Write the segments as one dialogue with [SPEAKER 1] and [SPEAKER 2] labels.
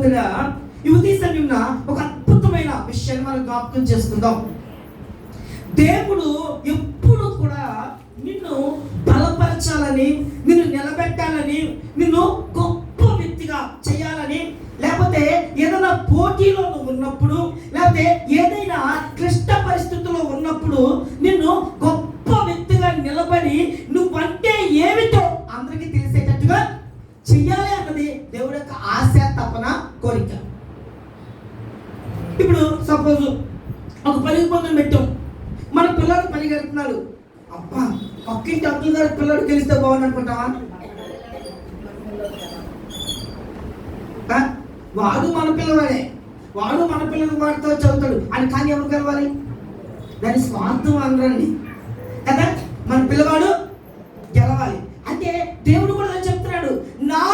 [SPEAKER 1] బిడ్డ, ఈ ఉదయ సమయంన ఒక అద్భుతమైన విషయాన్ని మనం జ్ఞాపకం చేసుకుందాం. దేవుడు ఎప్పుడు కూడా నిన్ను బలపరచాలని, నిన్ను నిలబెట్టాలని, నిన్ను గొప్ప వ్యక్తిగా చేయాలని, లేకపోతే ఏదైనా పోటీలో నువ్వు ఉన్నప్పుడు, లేకపోతే ఏదైనా క్లిష్ట పరిస్థితుల్లో ఉన్నప్పుడు నిన్ను గొప్ప వ్యక్తిగా నిలబడి నువ్వంటే ఏమిటో అందరికీ తెలిసేటట్టుగా చెయ్యాలి అన్నది దేవుడి యొక్క ఆశ, తపన, కోరిక. ఇప్పుడు సపోజ్ ఒక పరుగు పందెం పెట్టాం, మన పిల్లలు పరిగెడుతున్నాడు. అబ్బా, పక్కింటి అబ్దుల్ గారి పిల్లడు గెలిస్తే బాగుంది అనుకుంటావా? వాడు మన పిల్లవాడే, వాడు మన పిల్లలు వాడితో చదువుతాడు అని. కానీ ఎవరు గెలవాలి? దాని స్వార్థం అనరండి కదా. మన పిల్లవాడు గెలవాలి అంటే దేవుడు కూడా చెప్తున్నాడు, నా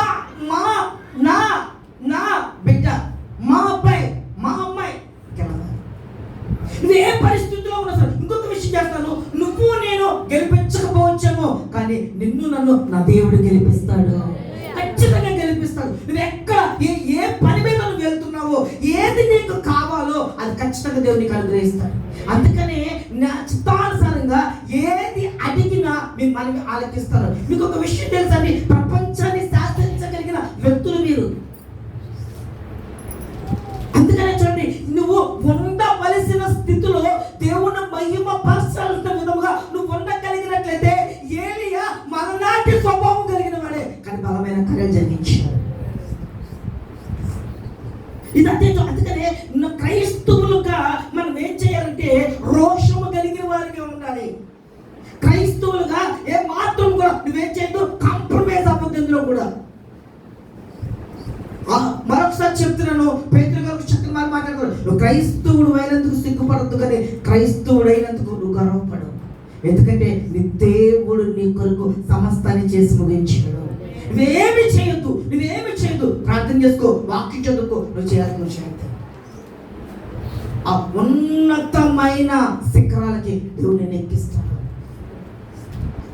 [SPEAKER 1] మా నా నా బిడ్డ, మా అబ్బాయి, మా అమ్మాయి గెలవాలి. నువ్వు ఏ పరిస్థితిలో ఉన్నా సరే, ఇంకొక విషయం చేస్తాను, నువ్వు నేను గెలిపించకపోవచ్చేమో, కానీ నిన్ను నన్ను నా దేవుడు గెలిపిస్తాడు, ఖచ్చితంగా గెలిపిస్తాడు. నువ్వు ఎక్కడ ఏ పని మీద నువ్వు వెళ్తున్నావో, ఏది నీకు కావాలో అది ఖచ్చితంగా దేవునికి అనుగ్రహిస్తాడు. అందుకనే నా చిత్తానుసారంగా ఏది అడిగినా మీరు మనకి ఆలకిస్తారు. మీకు ఒక విషయం తెలుసా అండి, ప్రపంచాన్ని శాసించగలిగిన వ్యక్తులు మీరు. అందుకనే చూడండి, నువ్వు ఉండవలసిన స్థితిలో దేవుని మహిమ పరచాల్సిన విధముగా నువ్వు ఉండగలిగినట్లయితే ఏలియా మలనాటి స్వభావం కలిగిన వాడే, కానీ బలమైన కార్యం జరిగించాడు. ఇదంతే. అందుకనే క్రైస్తవులుగా మనం ఏం చేయాలంటే రోషము కలిగిన వారిగా ఉండాలి. క్రైస్తవులుగా ఏ మాత్రం కూడా నువ్వేం చేయదు, కాంప్రమైజ్ అవ్వద్దు ఇందులో కూడా. మరొకసారి చెప్తున్నాను, పేతురు గారు చక్కని మాట్లాడుతున్నారు, నువ్వు క్రైస్తవుడు అయినందుకు సిగ్గుపడద్దు, కానీ క్రైస్తవుడు అయినందుకు నువ్వు గర్వపడు. ఎందుకంటే నీ దేవుడు నీ కొరకు సమస్తాన్ని చేసి ముగించాడు. నువ్వేమి చేయొద్దు, నువ్వేమి చేయొద్దు, ప్రార్థన చేసుకో, వాక్యం చదువుకో, నువ్వు చేయాల్సిన చేయద్దు. ఆ ఉన్నతమైన శిఖరాలకి దేవుడు నేను ఎక్కిస్తాడు.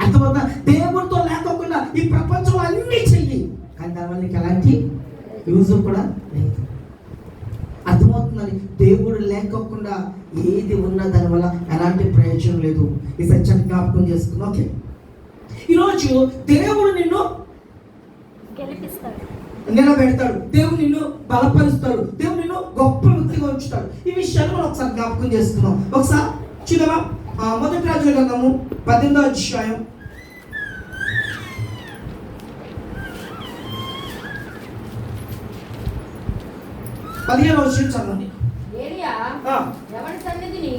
[SPEAKER 1] అర్థమవుతా? దేవుడితో లేకోకుండా ఈ ప్రపంచంలో అన్నీ చెయ్యి, కానీ దానివల్ల నీకు ఎలాంటి యూజ్ కూడా లేదు. అర్థమవుతుందని దేవుడు లేకోకుండా ఏది ఉన్నా దానివల్ల ఎలాంటి ప్రయోజనం లేదు. ఈ సత్యాన్ని జ్ఞాపకం చేసుకున్నాం. ఓకే, ఈరోజు దేవుడు నిన్ను నిలబెడతాడు, దేవుడు నిన్ను బలపరుస్తాడు, దేవుడు నిన్ను గొప్ప వ్యక్తిగా ఉంచుతాడు. ఈ విషయాన్ని మనం ఒకసారి జ్ఞాపకం చేసుకున్నాం. ఒకసారి చూద్దామా? మొదటి రాజుల గ్రంథము 18వ అధ్యాయం 15వ వచనం చదవండి.
[SPEAKER 2] ఏలియా ఎవరి సన్నిధిని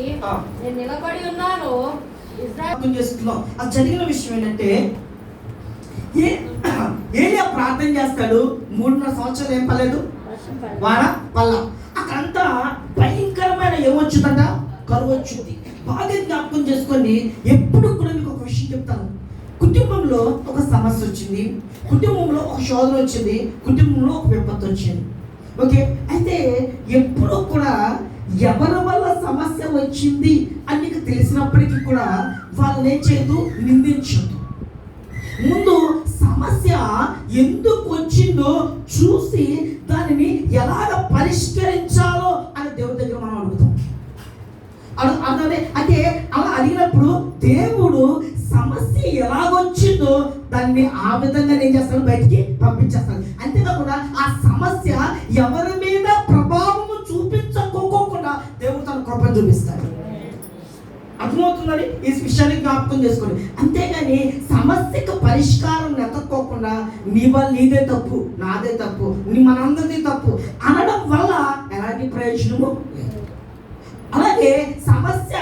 [SPEAKER 2] నేను నిలబడి ఉన్నాను
[SPEAKER 1] చేసుకున్నాం. అది జరిగిన విషయం ఏంటంటే, ఏలియా ప్రార్థన చేస్తాడు, 3.5 సంవత్సరాలు ఏం పర్లేదు, వాన పల్ల. అక్కడంతా భయంకరమైన ఏమొచ్చిందంట, కరువు వచ్చింది. బాగా జ్ఞాపకం చేసుకోండి. ఎప్పుడు కూడా మీకు ఒక విషయం చెప్తాను, కుటుంబంలో ఒక సమస్య వచ్చింది, కుటుంబంలో ఒక శోధన వచ్చింది, కుటుంబంలో ఒక విపత్తు వచ్చింది. ఓకే, అయితే ఎప్పుడూ కూడా ఎవరి వల్ల సమస్య వచ్చింది అని నీకు తెలిసినప్పటికీ కూడా వాళ్ళని ఏం చేయదు, నిందించదు. ముందు సమస్య ఎందుకు వచ్చిందో చూసి దానిని ఎలాగ పరిష్కరించాలో అని దేవుడి దగ్గర మనం అడుగుతాం. అంటే అలా అడిగినప్పుడు దేవుడు సమస్య ఎలాగొచ్చిందో దాన్ని ఆ విధంగా ఏం చేస్తాడు, బయటికి పంపించేస్తాడు. అంతేకాకుండా ఆ సమస్య ఎవరి మీద ప్రభావం చూపించుకోకుండా దేవుడు తన కృపను చూపిస్తాడు. అర్థమవుతుందని ఈ విషయాన్ని జ్ఞాపకం చేసుకోండి. అంతేగాని సమస్యకు పరిష్కారం నెతక్కోకుండా నీదే తప్పు, నాదే తప్పు, మనందరిది తప్పు అనడం వల్ల ఎలాంటి ప్రయోజనము లేదు. అలాగే సమస్య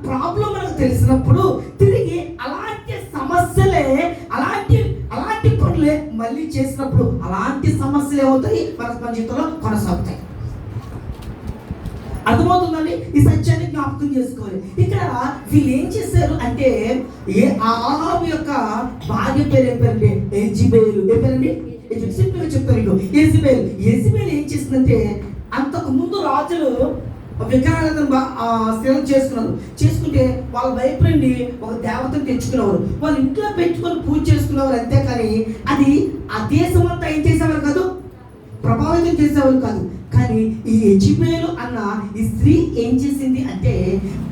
[SPEAKER 1] ప్రాబ్లం మనకు తెలిసినప్పుడు తిరిగి అలాంటి సమస్యలే అలాంటి పనులే మళ్ళీ చేసినప్పుడు అలాంటి సమస్యలు ఏమవుతాయి, మన జీవితంలో కొనసాగుతాయి. అర్థమవుతుందండి? ఈ సత్యాన్ని జ్ఞాపకం చేసుకోవాలి. ఇక్కడ వీళ్ళు ఏం చేశారు అంటే, ఆహాబు యొక్క భార్య పేరు ఏం పేరండి, యెజబెలు. ఏ పేరండి? సింపుల్గా చెప్తారు, యెజబెలు. యెజబెలు ఏం చేసిందంటే, అంతకు ముందు రాజులు విగ్రహాలను సేవలు చేసుకుంటే వాళ్ళ వైపు నుండి ఒక దేవతను తెచ్చుకునేవారు, వాళ్ళు ఇంట్లో పెట్టుకొని పూజ చేసుకునేవారు. అంతేకాని అది ఆ దేశం అంతా ఏం చేసేవారు కాదు, ప్రభావితం చేసేవాళ్ళు కాదు. కానీ ఈ యెజబెలు అన్న ఈ స్త్రీ ఏం చేసింది అంటే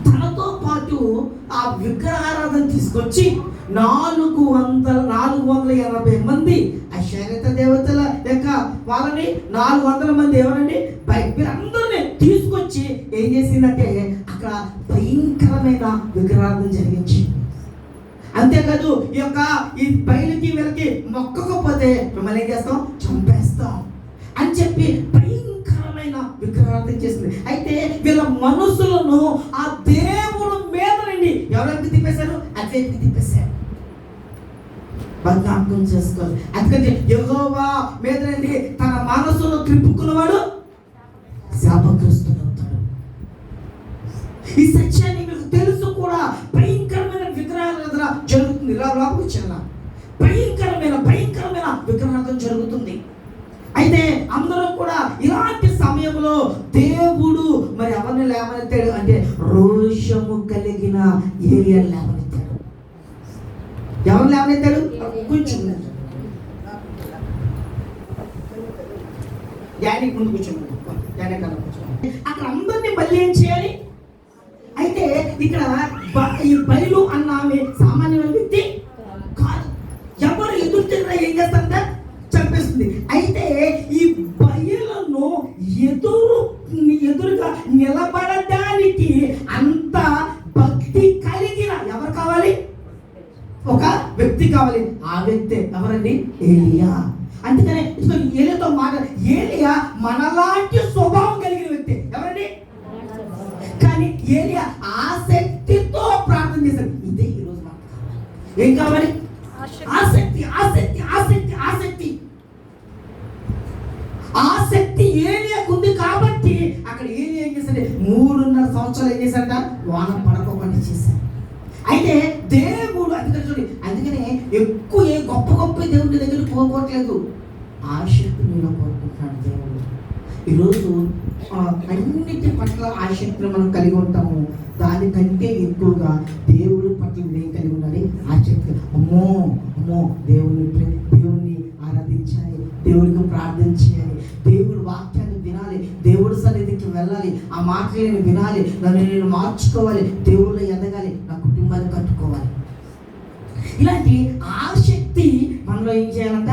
[SPEAKER 1] తనతో పాటు ఆ విగ్రహారాధన తీసుకొచ్చి 480 మంది ఆ శరీర దేవతల యొక్క వాళ్ళని 400 మంది ఎవరండి వీరందరినీ తీసుకొచ్చి ఏం చేసిందంటే అక్కడ భయంకరమైన విగ్రహారాధన జరిగించి, అంతేకాదు ఈ బయలుకి వీళ్ళకి మొక్కకపోతే మిమ్మల్ని ఏం చేస్తాం, చంపేస్తాం అని చెప్పి భయంకరమైన విగ్రహారాధన చేసింది. అయితే వీళ్ళ మనసులను ఆ దేవుడు మీద నుండి ఎవరికి తిప్పేశారు, అతనికి తిప్పేశారు. జ్ఞాపకం చేసుకోవాలి. అందుకని యెహోవా మీద నుండి తన మనసును త్రిప్పుకున్నవాడు శాపగ్రస్తుడవుతాడు. ఈ సత్యాన్ని మీకు తెలుసు కూడా. భయంకరమైన విగ్రహారాధన జరుగుతుంది. భయంకరమైన విగ్రహారాధన జరుగుతుంది. అయితే అందరూ కూడా ఇలాంటి సమయంలో దేవుడు మరి ఎవరిని లేవనెత్తాడు అంటే రోషము కలిగిన ఏలియాను లేవనెత్తాడు. ఎవరు లేవనెత్తాడు? కొంచెం ముందు కూర్చోండి. అక్కడ అందరినీ మళ్ళీ ఏం చేయాలి అయితే ఇక్కడ ఈ బయలు అన్న ఆమె సామాన్యమైన వ్యక్తి కాదు. ఎవరు ఎదురు తిన్నా ఏం చేస్తారంట, చంపేస్తుంది. అయితే ఈ బయలును ఎదురుగా నిలబడడానికి అంత భక్తి కలిగిన ఎవరు కావాలి, ఒక వ్యక్తి కావాలి. ఆ వ్యక్తి ఎవరండి, ఏలియా. అందుకనే ఏలియాతో ఏలియా మనలాంటి స్వభావం కలిగిన వ్యక్తి. ఎవరండి? కానీ ఏలియా ఆసక్తితో ప్రార్థన చేశాడు. ఇదే ఈరోజు మనకు కావాలి. ఏం కావాలి? ఆసక్తి. ఆసక్తి ఏలియాకు ఉంది కాబట్టి అక్కడ ఏలియా ఏం చేశాడు, 3.5 సంవత్సరాలు ఏం చేశాడ, వాన పడకుండా చేశాడు. అయితే దేవుడు అందుకనే ఎక్కువ గొప్ప దేవుడి దగ్గర కోరుకోవట్లేదు, ఆసక్తి మీద కోరుకుంటున్నాడు దేవుడు. ఈరోజు అన్నిటి పట్ల ఆసక్తిని మనం కలిగి ఉంటాము. దానికంటే ఎక్కువగా దేవుడి పట్ల ఏం కలిగి ఉండాలి, ఆసక్తి. అమ్మో దేవుణ్ణి ఆరాధించాలి, దేవుడికి ప్రార్థన చేయాలి, దేవుడి వాక్యాన్ని వినాలి, దేవుడి సన్నిధికి వెళ్ళాలి, ఆ మాటలను వినాలి, నన్ను నేను మార్చుకోవాలి, దేవుళ్ళు ఎదగాలి, నా కుటుంబాన్ని కట్టుకోవాలి. ఇలాంటి ఆసక్తి మనలో ఏం చేయాలంట.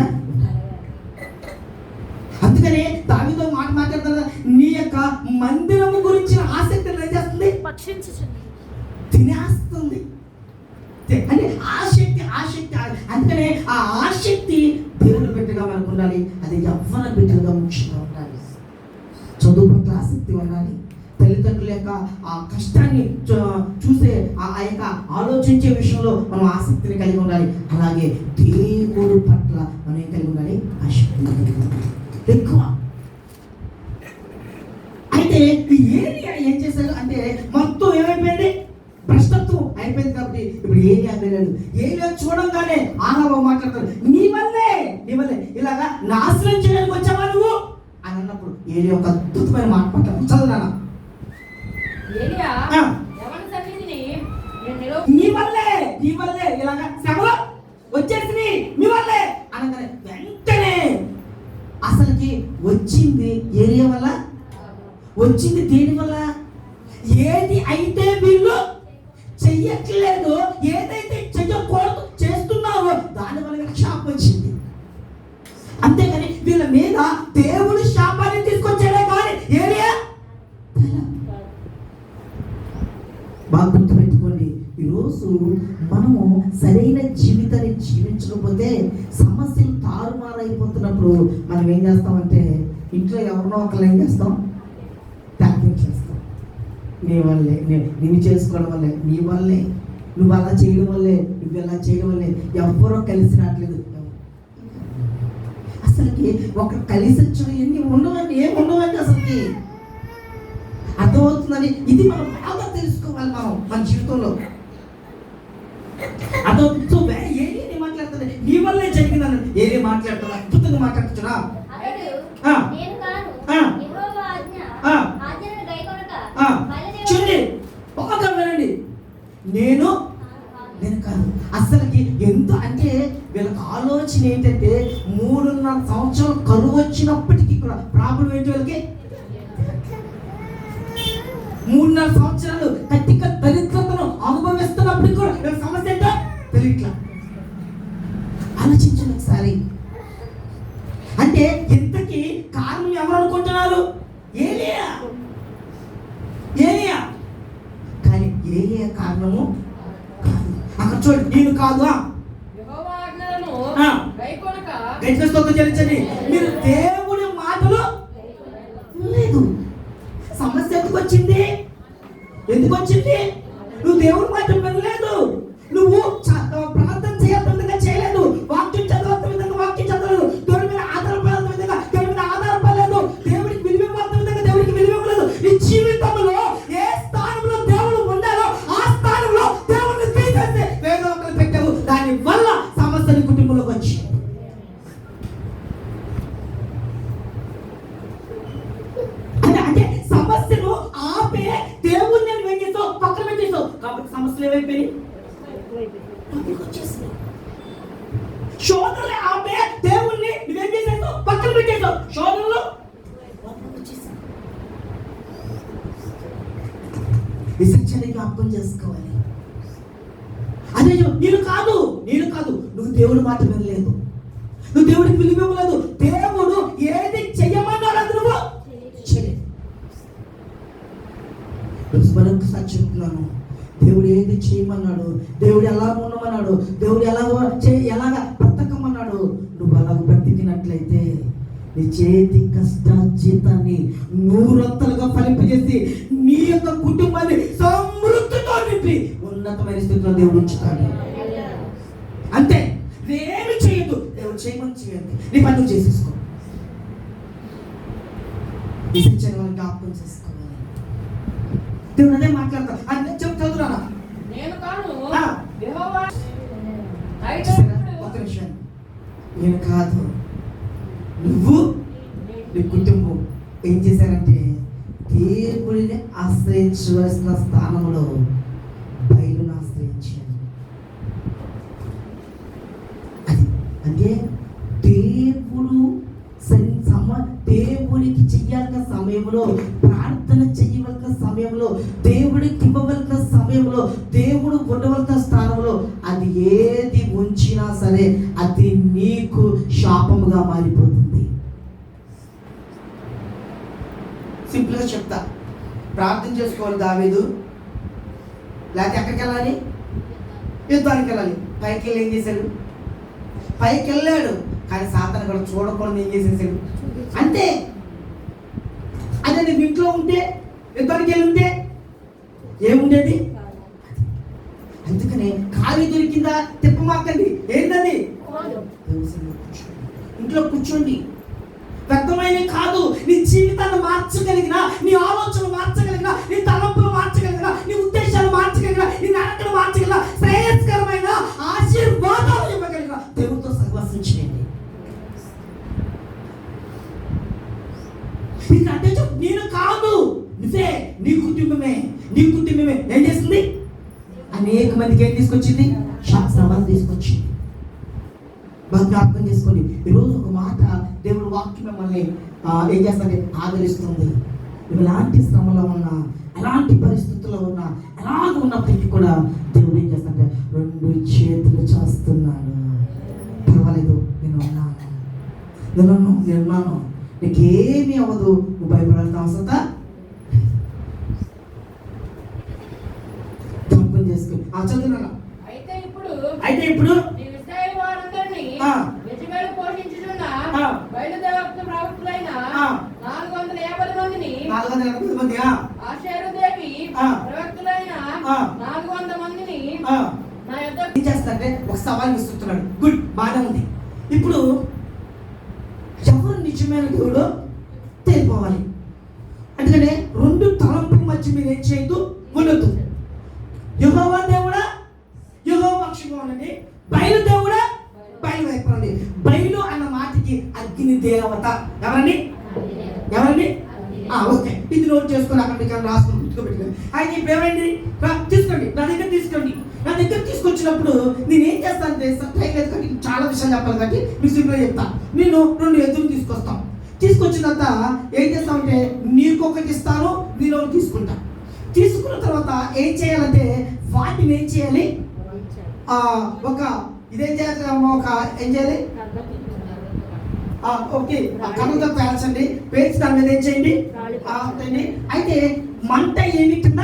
[SPEAKER 1] అందుకనే దావీదు మాట్లాడుతున్నా, నీ యొక్క మందిరము గురించిన ఆసక్తి ఏం చేస్తుంది, తినేస్తుంది. అంటే ఆసక్తి. అందుకనే ఆ ఆసక్తి దేవుని బిడ్డగా మనకు ఉండాలి. అది యవ్వన బిడ్డగా ముఖ్యంగా ఉండాలి. చదువు పట్ల ఆసక్తి ఉండాలి. తల్లిదండ్రుల యొక్క ఆ కష్టాన్ని చూసే ఆ యొక్క ఆలోచించే విషయంలో మనం ఆసక్తిని కలిగి ఉండాలి. అలాగే దేవుడి పట్ల మనం ఏం కలిగి ఉండాలి, ఆసక్తిని కలిగి ఉండాలి ఎక్కువ. అయితే ఏలియా ఏం చేశాడు అంటే మొత్తం ఏమైపోయింది, భ్రష్టత్వం అయిపోయింది. కాబట్టి ఇప్పుడు ఏలియా వెళ్ళాడు. ఏలియా చూడంగానే ఆహాబు మాట్లాడతాడు, నీ వల్లే ఇలాగా నాశనం చేయడానికి వచ్చావా నువ్వు అని అన్నప్పుడు ఏలియా ఒక అద్భుతమైన మాట మాట్లాడు. చదువునా, నీ వల్లే ఇలాగా శ్రమలు వచ్చేసి మీ వల్లే అనగానే వెంటనే అసలుకి వచ్చింది ఏలియా వల్ల, వచ్చింది దేని వల్ల, ఏది అయితే వీళ్ళు చెయ్యట్లేదు, ఏదైతే చెయ్యకూడదు చేస్తున్నావో దాని వల్ల శాపం వచ్చింది. అంతేగాని వీళ్ళ మీద దేవుడు శాపాన్ని తీసుకొచ్చాడే కానీ ఏలియా. బాగా గుర్తుపెట్టుకోండి, ఈరోజు మనము సరైన జీవితాన్ని జీవించకపోతే సమస్యలు తారుమారైపోతున్నప్పుడు మనం ఏం చేస్తామంటే ఇంట్లో ఎవరినో ఒకళ్ళు ఏం చేస్తాం, టార్గెట్ చేస్తాం. నీ వల్లే, నేను చేసుకోవడం వల్లే, నీ వల్లే, నువ్వు అలా చేయడం వల్లే, నువ్వు ఎలా చేయడం వల్లే, ఎవరో కలిసి రావట్లేదు. అసలుకి ఒక కలిసి వచ్చిన ఎన్ని ఉండవండి, ఏమి ఉండవండి అసలుకి. అర్థమవుతుందని ఇది మనం బాగా తెలుసుకోవాలి. మన జీవితంలో అదొచ్చు. ఏది మాట్లాడుతుంది, నీ వల్లే జరిగిందని ఏది మాట్లాడుతున్నా, అద్భుతంగా మాట్లాడుతున్నా. చూడండి, బాగా వినండి. నేను కాదు. అసలుకి ఎంత అంటే వీళ్ళకి ఆలోచన ఏంటంటే 3.5 సంవత్సరాలు కరువు వచ్చినప్పటికీ కూడా 3.5 సంవత్సరాలు కట్టిక దరిద్రతను అనుభవిస్తున్నప్పుడు కూడా నాకు సమస్య ఏంటో తెలియట్లా. ఆలోచించండి ఒకసారి. అంటే ఇంతకీ కారణం ఎవరు అనుకుంటున్నారు? ఏలియా. కానీ ఏలియా కారణము కాదు. అక్కడ చూడండి, నేను కాదు చెల్లించండి. మీరు దేవుడి మాటలు లేదు. సమస్య ఎందుకు వచ్చింది? నువ్వు దేవుడి మాట వినలేదు. నువ్వు ప్రార్థన చేయాల్సిన విధంగా చేయలేదు. వాక్యం చదవాల్సిన విధంగా వాక్యం చదవలేదు. దేవుడి మీద ఆధారపడాల్సిన విధంగా దేవుడి మీద ఆధారపడలేదు. దేవుడికి విలువివ్వాల్సిన విధంగా దేవుడికి విలువివ్వలేదు. నీ జీవితంలో ఏ స్థానంలో దేవుడు ఉండాలో ఆ స్థానంలో దేవుడిని తీసేస్తే వేరే ఒకరు పెట్టావు. దాని వల్ల సమస్యని కుటుంబంలోకి వచ్చి అంటే సమస్యను ఆపే దేవుడిని ఏం చేసావు? పక్కన పెట్టేసావు. కాబట్టి సమస్యలు ఏమైపోయి శోధనలు ఆపే దేవుణ్ణి నువ్వేం చేసావు? పక్కన పెట్టేసావు. శోధనలు విసర్జనకి జ్ఞాపకం చేసుకోవాలి. అదే నేను కాదు నువ్వు దేవుడి మాట వినలేదు. నువ్వు దేవుడికి విలువివ్వలేదు. దేవుడు ఏది చెయ్యమన్నాడు అది నువ్వు చేయలేదు. మరొకసారి చెప్తున్నాను, దేవుడు ఏది చేయమన్నాడు, దేవుడు ఎలా ఉండమన్నాడు, దేవుడు ఎలాగా బ్రతకమన్నాడు, నువ్వు అలాగ బ్రతికినట్లయితే నీ చేతి కష్టార్జితాన్ని 100 ఫలింపజేసి నీ యొక్క కుటుంబాన్ని సమృద్ధితో నింపి ఉన్నతమైన స్థితిలో దేవుడు ఉంచుతాడు. అంతే, ఏమి చేయదు. దేవుడు చేయమని చేయండి, నీ పనులు చేసేసుకో. జ్ఞాపకం చేసుకోవాలి. దేవుడు అదే మాట్లాడతాడు. అంటే చదువురా,
[SPEAKER 2] నేను కాదు
[SPEAKER 1] నేను కాదు, నువ్వు నీ కుటుంబం ఏం చేశారంటే దేవుడిని ఆశ్రయించవలసిన స్థానంలో బయలును ఆశ్రయించారు. అది అంటే దేవుడికి చెయ్యాల్సిన సమయంలో, ప్రార్థన చెయ్యవలసిన సమయంలో, దేవుడికి ఇవ్వవలసిన సమయంలో, దేవుడు ఉండవలసిన స్థానంలో అది ఏది ఉంచినా సరే అది నీకు శాపముగా మారిపోతుంది. సింపుల్గా చెప్తా. ప్రార్థన చేసుకోవాలి దావీదు, లేకపోతే ఎక్కడికి వెళ్ళాలి? యుద్ధానికి వెళ్ళాలి. పైకి వెళ్ళి ఏం చేశాడు? పైకి వెళ్ళాడు, కానీ సాతాను కూడా చూడకూడదు ఏం చేసేసాడు అంతే. అదే నువ్వు ఇంట్లో ఉంటే, యుద్ధానికి వెళ్ళి ఉంటే ఏముండేది? అందుకనే ఖాళీ దొరికిందా తిప్పమాకండి. ఏంటది? ఇంట్లో కూర్చోండి. వ్యర్థమైన కాదు, నీ జీవితాన్ని మార్చగలిగిన, నీ ఆలోచన మార్చగలిగిన, నీ తలంపులు మార్చగలిగిన, నీ ఉద్దేశాలు మార్చగలిగిన, నీ నడకలు మార్చగలిగిన, శ్రేయస్కరమైన ఆశీర్వాదాలు ఇవ్వగలిగిన దేవుడితో సహవాసం చేయండి. అంటే నేను కాదు, నువ్వే, నీ కుటుంబమే ఏం చేస్తుంది? అనేక మందికి ఏం తీసుకొచ్చింది? శ్రమను తీసుకొచ్చింది. బాగా జ్ఞాపకం చేసుకోండి. ఈరోజు ఒక మాట దేవుడు వాక్యం మిమ్మల్ని ఏం చేస్తుంది? ఆదరిస్తుంది. నువ్వు ఎలాంటి శ్రమలో ఉన్నా, ఎలాంటి పరిస్థితుల్లో ఉన్నా, ఎలాగ ఉన్నప్పటికీ కూడా దేవుడు ఏం చేస్తాడంటే 2 చేతులు చేస్తున్నాడు. పర్వాలేదు, నేనున్నాను, నీకేమీ అవ్వదు, నువ్వు భయపడాల్సిన అవసరం జ్ఞాపకం చేసుకో. చదువుతున్నా. అయితే ఇప్పుడు
[SPEAKER 2] ప్రవక్తులైన 450 మందిని, ఆషేరుదేవి ప్రవక్తులైన 400 మందిని నా యొద్దకు
[SPEAKER 1] ఏం చేస్తారంటే ఒక సవాల్ విసురుతున్నాడు. గుడ్, బాగా ఉంది. ఇప్పుడు ఎవరు నిజమైన దేవుడు తెలిపోవాలి. అందుకనే 2 తలంపుల మధ్య మీరు ఏం చేయొద్దు, ఉండొద్దు. యెహోవా దేవుడా, యెహోవా పక్షంగా ఉండండి. బయలు దేవుడా, బయలు వైపు ఉండండి. బయలు అన్న మాటకి అగ్ని దేవత ఎవరండి? ఓకే, ఇది నోట్ చేసుకొని అక్కడ రాసుకొని గుర్తుపెట్టుకోండి. ఆయన ఇప్పుడు ఏమైంది? తీసుకోండి, నా దగ్గర తీసుకొచ్చినప్పుడు నేనేం చేస్తానంటే చాలా విషయాలు చెప్పాలి కాబట్టి మీకు సింపుల్గా చెప్తా. నేను 2 ఎద్దులు తీసుకొస్తాను. తీసుకొచ్చినంత ఏం చేస్తామంటే నీకు ఒకటి ఇస్తాను, నేను ఒకటి తీసుకుంటా. తీసుకున్న తర్వాత ఏం చేయాలంటే వాటిని ఏం చేయాలి, ఒక ఇదేం చేయాలి, ఒక ఏం చేయాలి, ఓకే కనుక పేల్చండి, పేర్చి దాని మీద ఏం చేయండి. అయితే మంట ఏమి కింద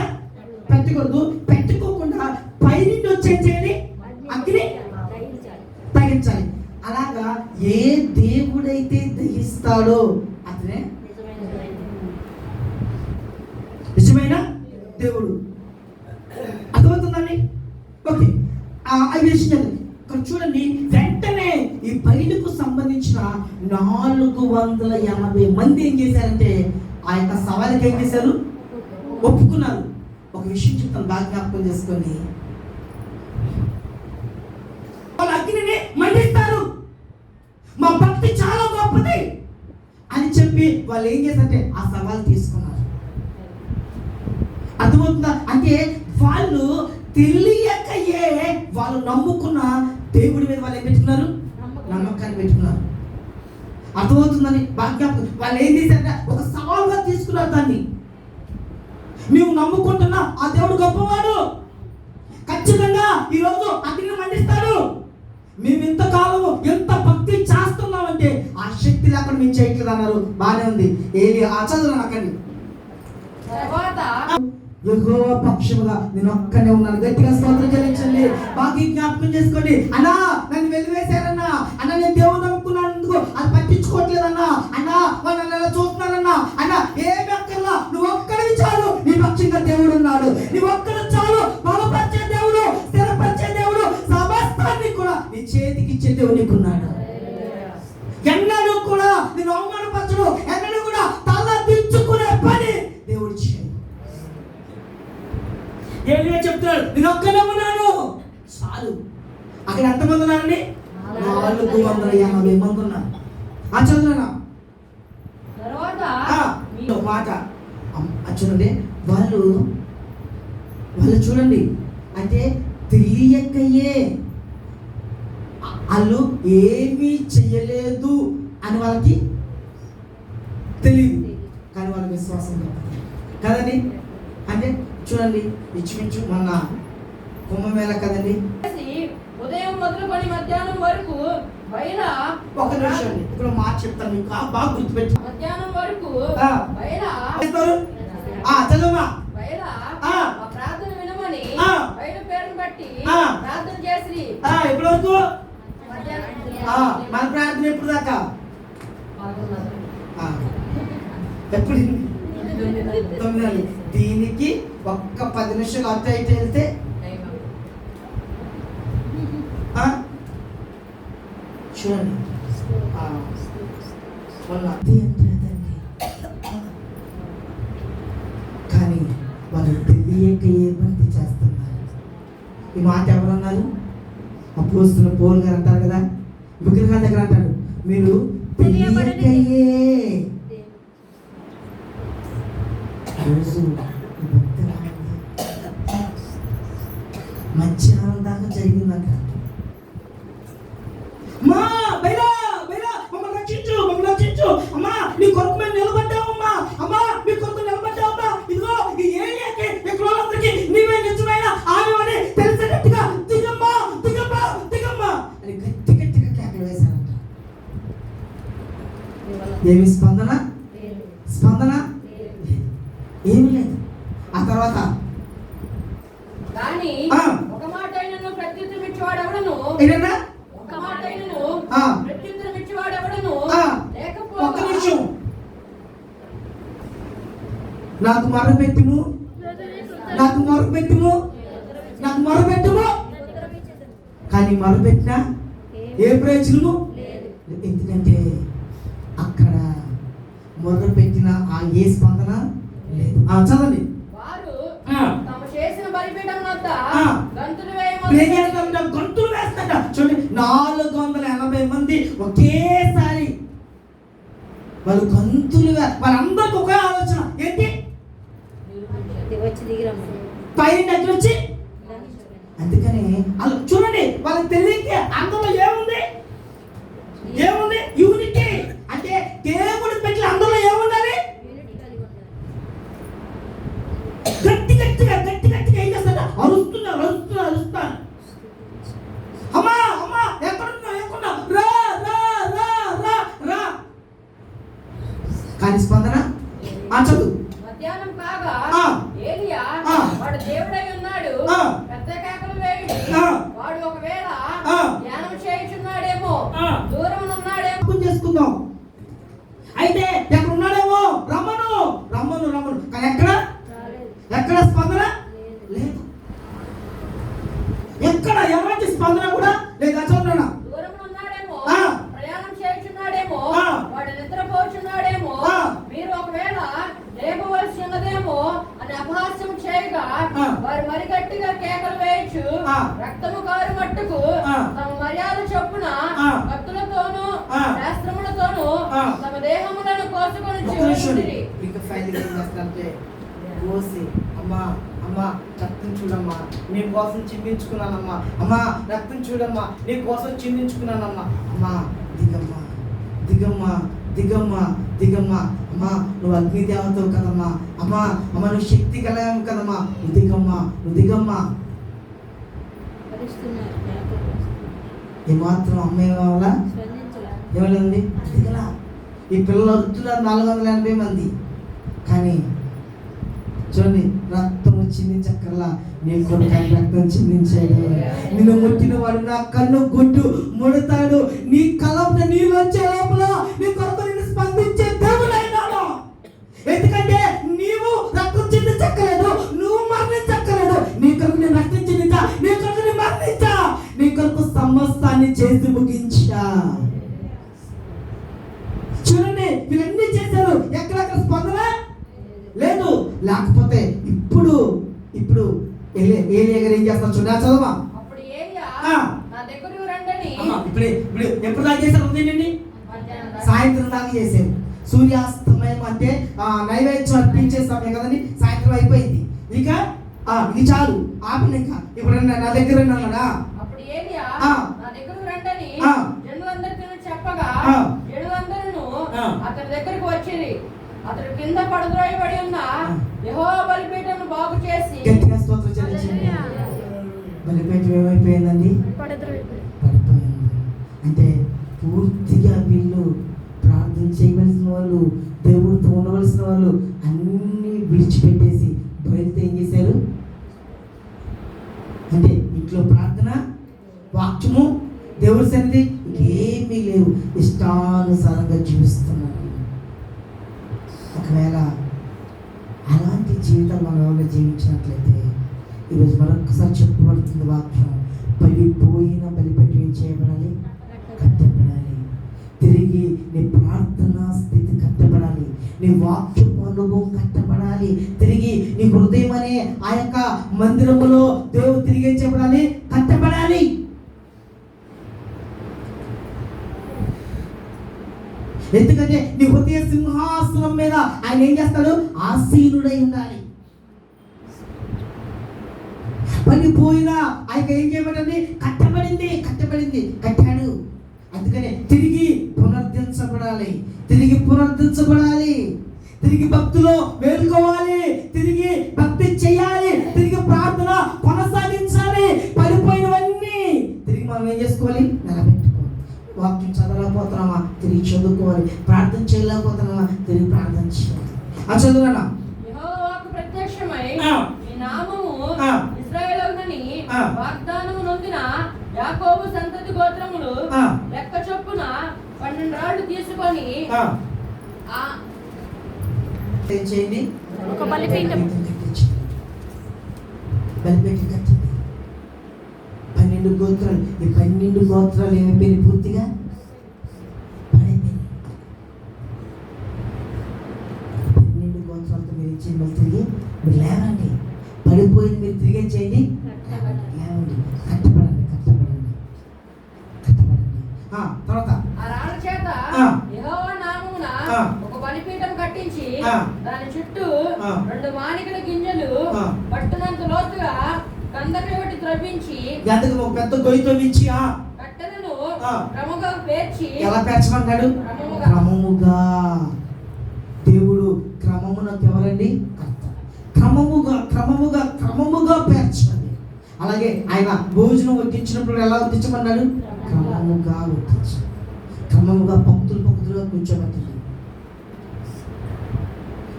[SPEAKER 1] పెట్టకూడదు, పెట్టుకోకుండా పైనుండి వచ్చేం చేయాలి, అగ్ని తగ్గించాలి. అలాగా ఏ దేవుడైతే దహిస్తాడో అతనే నిజమైన దేవుడు. అర్థమవుతుందండి? ఓకే, అవి విషయం ఇక్కడ చూడండి. వెంటనే ఈ బయలుకు సంబంధించిన 480 మంది ఏం చేశారంటే ఆ యొక్క సవాలుకి ఏం చేశారు, ఒప్పుకున్నారు. ఒక విషయం చెప్తాను, బాగా జ్ఞాపకం చేసుకోండి. వాళ్ళు అగ్నిని మండిస్తారు, మా భక్తి చాలా గొప్పది అని చెప్పి వాళ్ళు ఏం చేశారంటే ఆ సవాలు తీసుకున్నారు. అర్థమవుతుందా? అంటే వాళ్ళు తెలియకయే వాళ్ళు నమ్ముకున్న దేవుడి మీద వాళ్ళు ఏం పెట్టుకున్నారు, నమ్మకాన్ని పెట్టుకున్నారు. అర్థమవుతుందని బాగా వాళ్ళు ఏం చేశారంటే ఒక సవాలుగా తీసుకున్నారు దాన్ని. మేము నమ్ముకుంటున్నా ఆ దేవుడు గొప్పవాడు, ఖచ్చితంగా ఈరోజు అగ్నిని మండిస్తాడు. మేము ఇంతకాలం ఎంత భక్తి చేస్తున్నామంటే ఆ శక్తి లేకుండా మేము చేయట్లేదు అన్నారు. బాగానే ఉంది, ఏది ఆ చదువు నాకండి. యెహోవా పక్షముగా నేను ఒక్కనే ఉన్నాను. గట్టిగా స్తోత్రం చెల్లించండి. బాగా జ్ఞాపకం చేసుకోండి. అన్నా నన్ను వెలివేశారన్నా, అన్న నేను దేవుడు నమ్ముకున్నందుకు అది పట్టించుకోవట్లేదన్నా, అన్నా వాళ్ళు నన్ను ఎలా చూస్తున్నారన్నా, అన్నా ఏమి అక్కర్లా, నువ్వు ఒక్కడివి చాలు, నీ పక్షంగా దేవుడు ఉన్నాడు. నువ్వు ఒక్కడు చాలు, బలపరిచే దేవుడు, స్థిరపరిచే దేవుడు, సమస్తాన్ని కూడా నీ చేతికి ఇచ్చే దేవుడు నీకున్నాడు. ఎన్నడూ కూడా నేను అవమానపరచడు, ఎన్నడూ కూడా తల దించుకునే పని దేవుడు చేయాలి. ఏలియా చెప్తున్నాడు, నేను ఒక్కనే ఉన్నాను చాలు. అక్కడ ఎంతమంది ఉన్నారండి? 480 మంది ఉన్నారు. ఆ చదువునా మాట చూడండి. వాళ్ళు చూడండి, అంటే తెలియకయే వాళ్ళు ఏమీ చెయ్యలేదు అని వాళ్ళకి తెలియదు, కానీ వాళ్ళ విశ్వాసం కదండి. అంటే చూడండి, ఇంచుమించు మొన్న కుంభమేళ కదండి,
[SPEAKER 2] ఉదయం మొదలుకొని మధ్యాహ్నం వరకు బయట
[SPEAKER 1] ఒక నిమిషం అండి, ఇప్పుడు మాట చెప్తాను మీకు బాగా గుర్తుపెట్టి.
[SPEAKER 2] మధ్యాహ్నం వరకు బయట
[SPEAKER 1] చదువుమా
[SPEAKER 2] బయట ప్రార్థన వినమని బయట పేరును బట్టి ప్రార్థన చేసి
[SPEAKER 1] ఎప్పటి వరకు మన ప్రార్థన ఎప్పుడు దాకా, ఎప్పుడు 9. దీనికి ఒక్క 10 నిమిషాలు అటు ఇటు వెళ్తే చూడండి కానీ వాళ్ళు తెలియక ఏ భక్తి చేస్తున్నారు. ఈ మాట ఎవరన్నారు? అపోస్తలుడైన పౌలు గారు అంటారు కదా, విగ్రహాల దగ్గర అంటారు, మీరు తెలియకయే మధ్యాహ్నం దాకా జరిగిందంట. మమ్మల్ని రక్షించు, మమ్మల్ని రక్షించు అమ్మా, నీ కొరకు మేము నిలబడ్డామమ్మా, అమ్మా మీ కొరకు నిలబడ్డామమ్మా, ఇదిగో ఈ ఏరియాకి ఇక్కడ వాళ్ళందరికీ నీవే నిజమైన ఆమె అని తెలిసేటట్టుగా దిగమ్మా దిగమ్మా దిగమ్మా అని గట్టి గట్టిగా కేకలు వేశారంట. ఏమి స్పందన ఏమి లేదు. ఆ తర్వాత
[SPEAKER 2] కానీ ఒక మాట అయినను ప్రత్యుత్తరం ఇచ్చేవాడు ఎవడను, ఒక మాట అయినను ప్రత్యుత్తరం ఇచ్చేవాడు ఎవడను లేకపోతే
[SPEAKER 1] ఒక్క నిమిషం, నాకు మొరపెట్టుము, నాకు మొరపెట్టుము, నాకు మొరపెట్టుము, కానీ మొరపెట్టినా ఏ ప్రయోజనము? ఎందుకంటే అక్కడ మొరపెట్టిన ఆ ఏ స్పందన లేదు. చదవండి.
[SPEAKER 2] వారు తమ చేసిన బలిపీఠం వద్ద గంతులు
[SPEAKER 1] వేస్తాట. చూడండి, 480 మంది ఒకేసారి వాళ్ళు గంతులు, వాళ్ళందరికీ ఒకే ఆలోచన ఏంటి? పైన వచ్చి. అందుకని వాళ్ళు చూడండి, వాళ్ళకి తెలియక అందులో ఏముంది యూనిటీ. అంటే దేవుడి పెట్టి అందులో ఏముండాలి? గట్టిగా దాని స్పందన చదువు.
[SPEAKER 2] మధ్యాహ్నం కాగా
[SPEAKER 1] ఆ.
[SPEAKER 2] ఏలియా
[SPEAKER 1] ఆ.
[SPEAKER 2] వాడు దేవుడై ఉన్నాడు
[SPEAKER 1] ఆ.
[SPEAKER 2] పెద్ద కేకలు వేయుడి
[SPEAKER 1] ఆ.
[SPEAKER 2] వాడు ఒకవేళ
[SPEAKER 1] ఆ.
[SPEAKER 2] ధ్యానం చేయుచున్నాడేమో
[SPEAKER 1] ఆ.
[SPEAKER 2] దూరం ఉన్నాడేమో
[SPEAKER 1] అర్థం చేసుకుందాం. అయితే ఎక్కడ ఉన్నాడేమో రమ్మను రమ్మను రమ్మను, కానీ ఎక్కడ స్పందన లేదు. ఎక్కడ ఎలాంటి స్పందన కూడా లేదు. చదువుతున్నా.
[SPEAKER 2] దూరం ఉన్నాడేమో
[SPEAKER 1] ఆ.
[SPEAKER 2] ప్రయాణం చేయుచున్నాడేమో
[SPEAKER 1] ఆ.
[SPEAKER 2] వాడు నిద్రపోచున్నాడేమో
[SPEAKER 1] ఆ.
[SPEAKER 2] మీరు ఒకవేళ లేపవలసి ఉన్నదేమో అని అపహాస్యం చేయగా
[SPEAKER 1] ఆ.
[SPEAKER 2] వారు మరి గట్టిగా కేకలు వేయచ్చు
[SPEAKER 1] ఆ.
[SPEAKER 2] రక్తము కారు మట్టుకు
[SPEAKER 1] ఆ.
[SPEAKER 2] తమ మర్యాద చొప్పున
[SPEAKER 1] ఆ.
[SPEAKER 2] కత్తులతోనూ
[SPEAKER 1] ఆ.
[SPEAKER 2] శాస్త్రములతోనూ
[SPEAKER 1] ఆ.
[SPEAKER 2] తమ దేహములను కోసుకొని
[SPEAKER 1] ఒక్క నిమిషం.
[SPEAKER 2] చివరి
[SPEAKER 1] ఇంకా ఫైల్ ఏం చేస్తారంటే కోసి అమ్మా అమ్మా రక్తం చూడమ్మా నీ కోసం చిందించుకున్నానమ్మా, అమ్మా రక్తం చూడమ్మా నీ కోసం చిందించుకున్నానమ్మా, అమ్మా దిగమ్మా దిగమ్మా దిగమ్మా దిగమ్మా, అమ్మా నువ్వు అగ్ని దేవతవు కదమ్మా, అమ్మా అమ్మ నువ్వు శక్తి కలగం కదమ్మా, నువ్వు దిగమ్మా నువ్వు దిగమ్మా. ఏమాత్రం అమ్మ ఏమవలా ఏమైంది దిగలా. ఈ పిల్లలు వస్తున్నారు 480 మంది, కానీ చూడండి రక్తము చిందించక్కర్లా, నీ కొడుకు రక్తం చిందించాడు. నిన్ను ముట్టిన వాడు నా కన్ను గుడ్డు ముడతాడు, నీ కలంలో నీళ్ళు వచ్చే లోపల నీ కొడుకు నిన్ను స్పందించే దేవుడైనాడు. ఎందుకంటే నీవు రక్తం చిందించక్కర్లేదు, నువ్వు మరణించక్కర్లేదు, నీ కొడుకు నేను రక్తం చిందించా, నీ కొడుకుని మరణించా, నీ కొడుకు సమస్తాన్ని చేసి ముగించా. చూడండి వీళ్ళన్నీ చేశారు, ఎక్కడెక్కడ స్పందన లేదు. లేకపోతే ఇప్పుడు ఏలియా గారు ఏం చేస్తారు చూడ చదవా.
[SPEAKER 2] అప్పుడు ఏలియా
[SPEAKER 1] ఆ.
[SPEAKER 2] నా దగ్గరకు రండని
[SPEAKER 1] ఇప్పుడు ఎప్పుడు దాకా చేశారు ఉదయండి? సాయంత్రం దాకా చేశారు. సూర్యాస్తమయం అంటే నైవేద్యం అర్పించే సమయం కదండి, సాయంత్రం అయిపోయింది. ఇక ఇది చాలు ఆపండి. ఇంకా ఇప్పుడు నా దగ్గర ఉన్నాడా?
[SPEAKER 2] అప్పుడు ఏలియా
[SPEAKER 1] ఆ.
[SPEAKER 2] నా దగ్గరకు రండని
[SPEAKER 1] ఆ.
[SPEAKER 2] జనులందరికీ చెప్పగా
[SPEAKER 1] ఆ.
[SPEAKER 2] జనులందరూ
[SPEAKER 1] ఆ.
[SPEAKER 2] అతని దగ్గరికి వచ్చింది. అతడు కింద పడద్రోయబడి ఉన్న యెహోవా బలిపీఠమును బాగు చేసి
[SPEAKER 1] గట్టిగా స్తోత్రం చెల్లించండి. బలిపీఠం ఏమైపోయిందండి? పడిపోయింది. అంటే పూర్తిగా వీళ్ళు ప్రార్థన చేయవలసిన వాళ్ళు, దేవుడితో ఉండవలసిన వాళ్ళు అన్నీ విడిచిపెట్టేసి బయలుతో ఏం చేశారు అంటే ఇంట్లో ప్రార్థన, వాక్యము, దేవుడి సన్నిధి ఏమీ లేవు, ఇష్టానుసారంగా జీవిస్తున్నారు. ఒకవేళ అలాంటి జీవితం మనం ఎవరైనా జీవించినట్లయితే ఈరోజు మరొకసారి చెప్పబడుతుంది వాక్యం, పడిపోయిన బలిపెట్టి ఏం చేయబడాలి? కట్టబడాలి. తిరిగి నీ ప్రార్థనా స్థితి కట్టబడాలి, నీ వాక్యపు అనుభవం కట్టబడాలి. తిరిగి నీ హృదయం అనే ఆ యొక్క మందిరములో దేవుడు తిరిగి ఏం చేయబడాలి? కట్టబడాలి. ఎందుకంటే నీ హృదయ సింహాసనం మీద ఆయన ఏం చేస్తాడు? ఆసీనుడై ఉండాలి. పడిపోయిన ఆయన ఏం చేయబడింది? కట్టబడింది కట్టాడు. అందుకనే తిరిగి పునరుద్ధరించబడాలి, తిరిగి భక్తిలో వేడుకోవాలి, తిరిగి భక్తి చేయాలి, తిరిగి ప్రార్థన కొనసాగించాలి. పడిపోయినవన్నీ తిరిగి మనం ఏం చేసుకోవాలి? నిలబెట్టుకోవాలి. వాక్యం చదవలేకపోతున్నామా? తిరిగి చదువుకోవాలి. ప్రార్థన చేయలేకపోతున్నామా? తిరిగి ప్రార్థన చేయాలి. చదువునా
[SPEAKER 2] యెహోవాకు ప్రత్యక్షమై
[SPEAKER 1] ఆ.
[SPEAKER 2] ఈ నామము
[SPEAKER 1] ఆ.
[SPEAKER 2] ఇశ్రాయేలునని
[SPEAKER 1] ఆ.
[SPEAKER 2] వాగ్దానము నొందిన యాకోబు సంతతి గోత్రములు
[SPEAKER 1] ఆ.
[SPEAKER 2] లెక్క చొప్పున 12 రాళ్లు తీసుకొని
[SPEAKER 1] ఏం చేయండి?
[SPEAKER 2] ఒక బలిపీఠం
[SPEAKER 1] కట్టింది. 12 గోత్రాలు. ఈ 12 గోత్రాలు ఏమైపోయినాయి? పూర్తిగా పడిపోయినాయి. 12 గోత్రాలతో మీరు ఇచ్చేది మళ్ళీ తిరిగి మీరు లేవండి. పడిపోయింది మీరు తిరిగి ఏం చేయండి? లేవండి, కట్టబడండి. తర్వాత
[SPEAKER 2] ఆ రాళ్ల చేత
[SPEAKER 1] ఆ.
[SPEAKER 2] యెహోవా నామమున
[SPEAKER 1] ఆ.
[SPEAKER 2] ఒక బలిపీఠం కట్టించి
[SPEAKER 1] ఆ.
[SPEAKER 2] దాని చుట్టూ
[SPEAKER 1] ఆ.
[SPEAKER 2] 2 మానికల గింజలు
[SPEAKER 1] ఆ.
[SPEAKER 2] పట్టునంత లోతుగా కందకి ఒకటి త్రవ్వించి
[SPEAKER 1] అందుకు ఒక పెద్ద గొయ్యితో ఇచ్చి
[SPEAKER 2] కట్టెలను
[SPEAKER 1] ఆ.
[SPEAKER 2] క్రమముగా పేర్చి
[SPEAKER 1] ఎలా పేర్చమన్నాడు? క్రమముగా. దేవుడు క్రమమునకు ఎవరండి? కర్త. క్రమముగా పేర్చాలి. అలాగే ఆయన భోజనం వడ్డించినప్పుడు ఎలా వడ్డించమన్నాడు? క్రమముగా వడ్డించాలి. క్రమముగా పంక్తులుగా కూర్చోబెట్టాలి.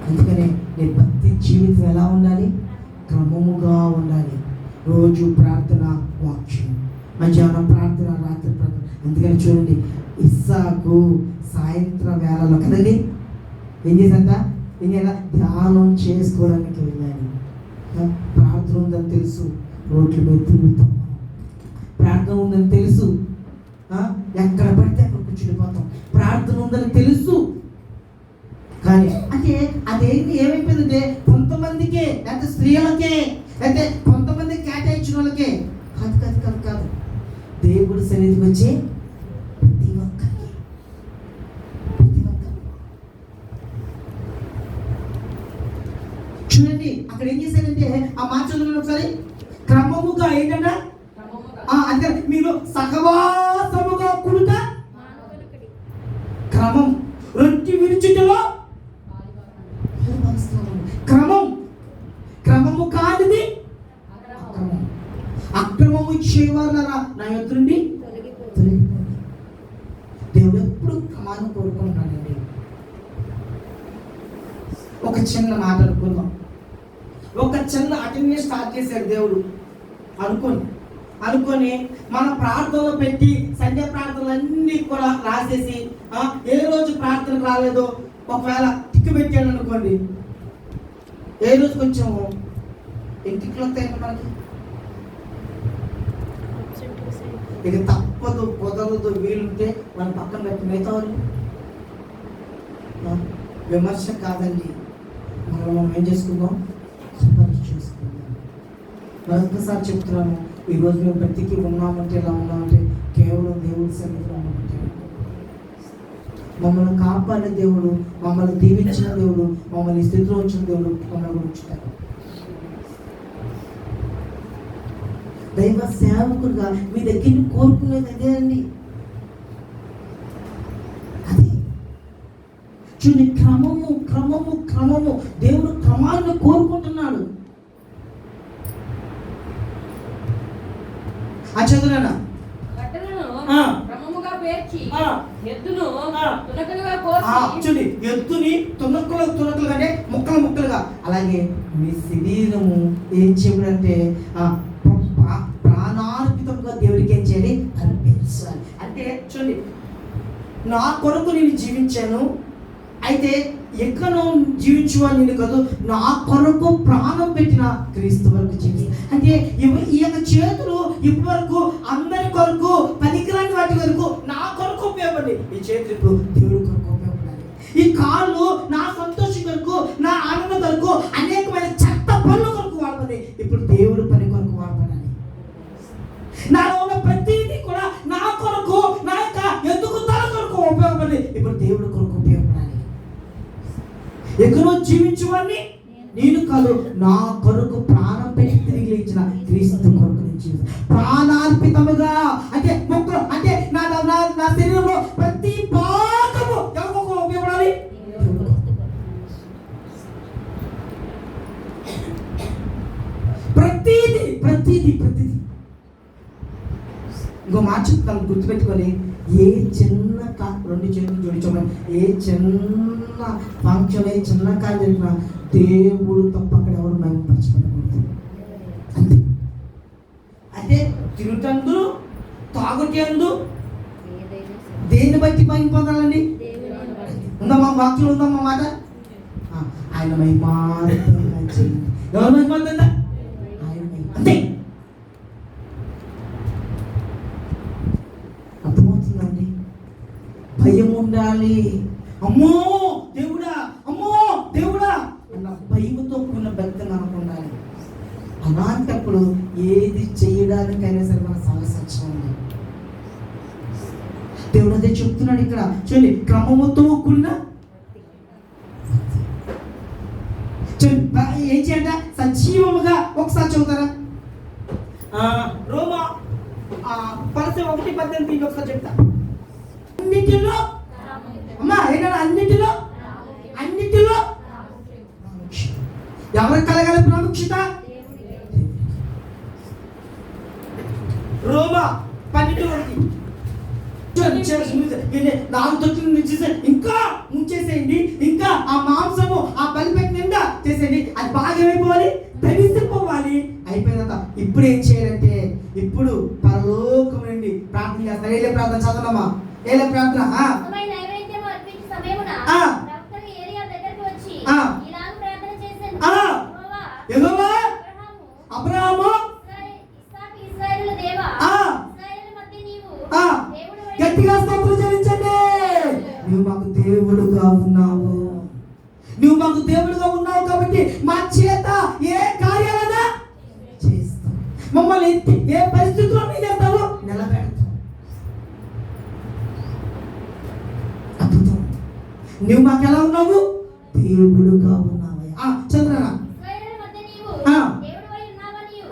[SPEAKER 1] అందుకనే నీ భక్తి జీవితం ఎలా ఉండాలి? క్రమముగా ఉండాలి. రోజు ప్రార్థన, వాక్యం, మధ్యాహ్నం ప్రార్థన, రాత్రి ప్రార్థన. అందుకని చూడండి, ఇస్సాకు సాయంత్రం వేళలో కదండి ఏం చేశాక ధ్యానం చేసుకోవడానికి వెళ్ళాలి. ప్రార్థన ఉందని తెలుసు, రోడ్ల మీద తిరుగుతాం. ప్రార్థన ఉందని తెలుసు, ఎక్కడ పడితే అక్కడ కూర్చునిపోతాం. ప్రార్థన ఉందని తెలుసు, కానీ అంటే అదేంటి ఏమైపోయిందంటే కొంతమందికే, లేకపోతే స్త్రీలకే, అయితే కొంతమంది కేటాయించిన వాళ్ళకే కాదు కాదు కాదు కాదు దేవుడి సన్నిధికి వచ్చే ప్రతి ఒక్కరికి. చూడండి అక్కడ ఏం చేశారంటే ఆ మాట చదువుకుని ఒకసారి. క్రమముగా ఏంటంటే అంటే మీరు సహవాసముగా కుడుట, క్రమం, రొట్టి విరుచుటలో క్రమం, క్రమము కానిది అక్రమం. అక్రమము చేయవాళ్ళరా నా యొద్ద నుండి తొలగిపోండి. దేవుడు ఎప్పుడు క్రమాన్ని కోరుకుంటాడండి. ఒక చిన్న మాట అనుకుందాం. ఒక చిన్న అటెండెన్స్ స్టార్ట్ చేశాడు దేవుడు అనుకొని మన ప్రార్థనలో పెట్టి సండే ప్రార్థనలన్నీ కూడా రాసేసి ఏ రోజు ప్రార్థనకు రాలేదో ఒకవేళ టిక్కు పెట్టాడు అనుకోండి, ఏ రోజు కొంచెం ఇంటికి వస్తాయి మనకి. ఇక తప్పదు, కుదరదు, వీలుంటే మన పక్కన పెట్టి మిగతా వాళ్ళు విమర్శ కాదండి, మనం ఏం చేసుకుందాం, సిఫారసు చేసుకుందాం. మరొకసారి చెప్తున్నాను, ఈరోజు మేము బ్రతికి ఉన్నామంటే ఎలా ఉన్నామంటే కేవలం దేవుడి సన్నిధిలో ఉన్నామంటే. మమ్మల్ని కాపాడే దేవుడు, మమ్మల్ని దీవించిన దేవుడు, మమ్మల్ని స్థితిలో ఉంచిన దేవుడు మమ్మల్ని ఉంచుతారు. దైవ సేవకుడుగా మీ దగ్గర కోరుకునేది అదే అండి. అది చూడండి, క్రమము క్రమము క్రమము. దేవుడు క్రమాన్ని కోరుకుంటున్నాడు. ఆ చదువునా చూడండి, ఎద్దుని తునకలు అంటే ముక్కలుగా. అలాగే మీ శరీరము ఏం చెప్పడంటే ప్రాణార్పితంగా దేవుడికి ఏం చేయాలి, అర్పించాలి. అంటే చూడండి, నా కొరకు నేను జీవించాను, అయితే ఎక్కడో జీవించువాను నేను కాదు, నా కొరకు ప్రాణం పెట్టిన క్రీస్తు వరకు జీవిస్తాను. అంటే ఈ యొక్క చేతులు ఇప్పటి వరకు అందరి కొరకు, పనికిరాని వాటి వరకు నా కొరకు ఉపయోగపడి, ఈ చేతులు ఇప్పుడు దేవుడి కొరకు ఉపయోగపడాలి. ఈ కాళ్ళు నా సంతోషం కొరకు, నా ఆనందం కొరకు, అనేకమైన చెత్త పనుల కొరకు వాడపడి, ఇప్పుడు దేవుడి పని కొరకు వాడపడాలి. నాలో ఉన్న ప్రతిదీ కూడా నా కొరకు, నా యొక్క ఎదుగుదల కొరకు ఉపయోగపడి, ఇప్పుడు దేవుడి కొరకు ఉపయోగపడాలి. ఎక్కడో జీవించువాన్ని నేను కాదు, నా కొరకు ప్రాణం పెట్టి తిరిగి లేచిన క్రీస్తు కొరకు నుంచి ప్రాణార్పితముగా. అంటే మొక్కలు అంటే నా శరీరంలో ప్రతి భాగము ఎవరికి ఉపయోగపడాలి. ప్రతిదీ ప్రతిదీ ప్రతిదీ. ఇంకో మాట చెప్తాను, గుర్తుపెట్టుకొని. ఏ చిన్న రెండు చేతులు జోడించడం, ఏ చిన్న ఫంక్షన్, ఏ చిన్న కాలు జరిగినా దేవుడు తప్ప అక్కడ ఎవరు మహిమపరచబడకూడదు. అంతే. అంటే తిరుగుతందు, తాగుటందు దేన్ని బట్టి మహిమ పొందాలండి? ఉందమ్మా, వాక్యం ఉందమ్మా మాట. ఆయన మహిమార్థంగా చేయండి. ఎవరు మహిమార్థంగా? ఆయన మహిమ. అంతే. అర్థమవుతుందండి? భయం ఉండాలి. అమ్మో దేవుడా, అమ్మో దేవుడా అన్న భయంతో కూడిన భక్తి మనకు ఉండాలి. అలాంటప్పుడు ఏది చేయడానికైనా సరే మన సాహసం ఉండాలి. దేవుడు అదే చెప్తున్నాడు ఇక్కడ. చూడండి, క్రమముతో కూడిన ఏం చేయంట, సజీవముగా. ఒకసారి చదువుతారా? రోమా 1:18 ఒకసారి చెప్తా. అన్నిటిలో అమ్మా ఏంటన్నా, అన్నిటిలో ఎవరికి కలగాలి ప్రాముఖ్యత? రోమా 12 నాలుగు తొట్టులు ఇంకా ముంచేసేయండి. ఇంకా ఆ మాంసము, ఆ బలి ఇప్పుడు ఏం చేయాలంటే ఇప్పుడు పరలోకం నుండి ప్రార్థన చేస్తారు. ఏలే ప్రార్థన చదవమ్మా, ఏలే ప్రార్థన.
[SPEAKER 3] నైవేద్యం అర్పించే సమయమున ప్రవక్త ఏలీయా దగ్గరికి వచ్చి ఇలాగ ప్రార్థన చేశాను.
[SPEAKER 1] యెహోవా అబ్రహాము
[SPEAKER 3] ఇశ్రాయేలుల దేవా, ఇశ్రాయేలుల మధ్య నీవు దేవుడు.
[SPEAKER 1] గట్టిగా స్తోత్రం చెల్లించండి. నువ్వు మాకు దేవుడుగా ఉన్నావు, నువ్వు మాకు దేవుడుగా ఉన్నావు కాబట్టి మా చేత ఏ కార్యాలైనా చేస్తావు, మమ్మల్ని ఏ పరిస్థితుల్లో చేస్తావు, నిలబెడతావు. అద్భుతం. నువ్వు మాకు ఎలా ఉన్నావు? దేవుడుగా ఉన్నావయ్యా. చంద్రనా
[SPEAKER 3] ఇశ్రాయేలుల మధ్య నీవు
[SPEAKER 1] ఆ.
[SPEAKER 3] దేవుడవై ఉన్నావనియు,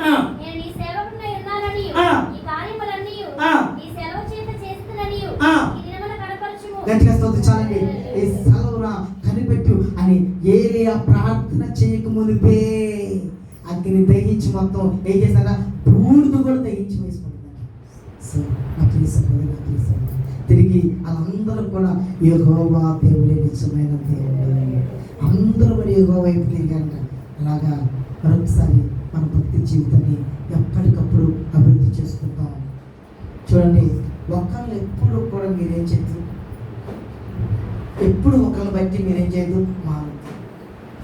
[SPEAKER 3] నేను నీ సేవకుడనై ఉన్నాననియు,
[SPEAKER 1] ఆ.
[SPEAKER 3] ఈ కార్యములన్నీయు
[SPEAKER 1] ఆ.
[SPEAKER 3] నీ సెలవు చేత చేస్తున్ననియు
[SPEAKER 1] ఆ.
[SPEAKER 3] ఈ దినమున కనపరచుము.
[SPEAKER 1] గట్టిగా స్తోత్రించాలండి. ఈ సెలవున కనిపెట్టు అని ఏలియా ప్రార్థన చేయక మునిపే అగ్ని దహించి మొత్తం ఏం చేశారా? బూడిద కూడా దహించి వేసిపోయింది. సో నా ప్రియ సహోదరుడు, నా ప్రియ సహోదరి, తిరిగి వాళ్ళందరూ కూడా యెహోవా దేవుడే నిజమైన దేవుడు, అందరూ కూడా యెహోవా వైపు తిరిగారంట. అలాగా మరొకసారి మన భక్తి జీవితాన్ని ఎప్పటికప్పుడు అభివృద్ధి చేసుకుంటాం. చూడండి, ఒకళ్ళు ఎప్పుడు కూడా మీరేం చేస్తారు? ఎప్పుడు ఒకరిని బట్టి మీరేం చేయదు? మారు.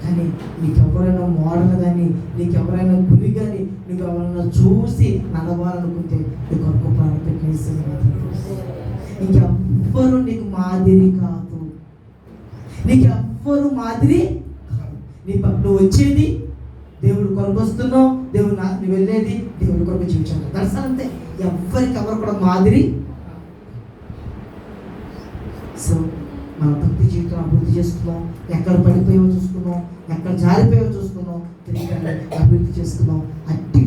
[SPEAKER 1] కానీ నీకు ఎవరైనా మోడల్ కానీ, నీకు ఎవరైనా గురి కానీ, నీకు ఎవరైనా చూసి నడవాలనుకుంటే నీకు ఒక్క ప్రాణం పెట్టేసి ఇంకెవ్వరు నీకు మాదిరి కాదు, నీకెవ్వరు మాదిరి కాదు. నువ్వు వచ్చేది దేవుడు కొరకు వస్తున్నావు, దేవుడు నువ్వు వెళ్ళేది దేవుడి కొరకు జీవించాలి. దర్శనంతే. ఎవరు కూడా మాదిరి. సో మన భక్తి జీవితం అభివృద్ధి చేసుకున్నాం, ఎక్కడ పడిపోయావో చూసుకున్నాం, ఎక్కడ జారిపోయావో చూసుకున్నాం, తిరిగి అభివృద్ధి చేసుకున్నాం. అట్టి